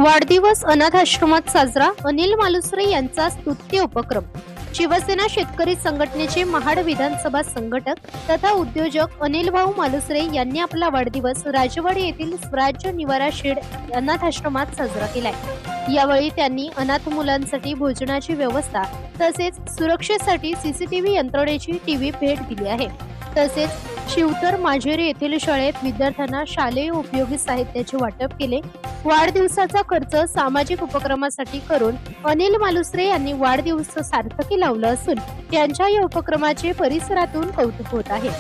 वाढदिवस अनाथ आश्रमात साजरा. अनिल मालुसरे यांचा स्तुत्य उपक्रम. शिवसेना शेतकरी संघटनेचे महाड विधानसभा संघटक तथा उद्योजक अनिल भाऊ मालुसरे यांनी आपला वाढदिवस राजवाडी येथील स्वराज्य निवारा शेड अनाथ आश्रमात साजरा केलाय. यावेळी त्यांनी अनाथ मुलांसाठी भोजनाची व्यवस्था तसेच सुरक्षेसाठी सीसीटीव्ही यंत्रणेची टीव्ही भेट दिली आहे. तसेच शिवतर माजेरे येथील शाळेत विद्यार्थ्यांना शालेय उपयोगी साहित्याचे वाटप केले. वाढदिवसाचा खर्च सामाजिक उपक्रमासाठी करून अनिल मालुसरे यांनी वाढदिवस सार्थकी लावला असून त्यांच्या या उपक्रमाचे परिसरातून कौतुक होत आहे.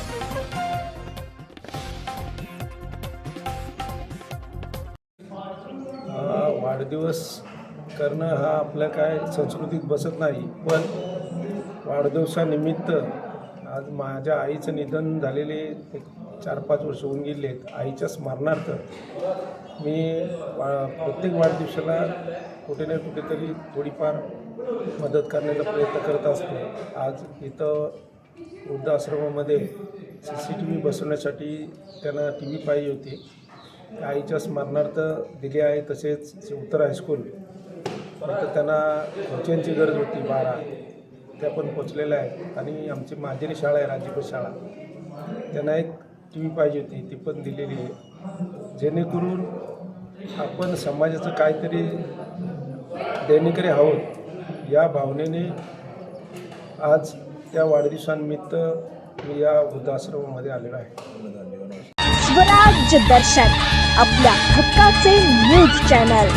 वाढदिवस करणं हा आपल्या काय संस्कृतीत बसत नाही, पण वाढदिवसानिमित्त आज माझ्या आईचं निधन झालेले 4-5 वर्ष होऊन गेले आहेत. आईच्या स्मरणार्थ मी प्रत्येक वाढदिवसाला कुठे ना कुठेतरी थोडीफार मदत करण्याचा प्रयत्न करत असतो. आज इथं वृद्धाश्रमामध्ये CCTV बसवण्यासाठी त्यांना TV पाहिजे होती. आईच्या स्मरणार्थ दिली आहे. तसेच उत्तर हायस्कूल इथं त्यांना खुर्च्यांची गरज होती 12, त्या पण पोचलेल्या आहेत. आणि आमची माजेरी शाळा आहे, राज्यपाल शाळा, त्यांना एक TV पाहिजे होती, ती पण दिलेली आहे. जेणेकरून आपण समाजाचं काहीतरी देणेकरी आहोत या भावनेने आज त्या वाढदिवसानिमित्त मी या वृद्धाश्रमामध्ये आलेलो आहे. स्वराज्य दर्शन आपल्या हक्काचे न्यूज चॅनल.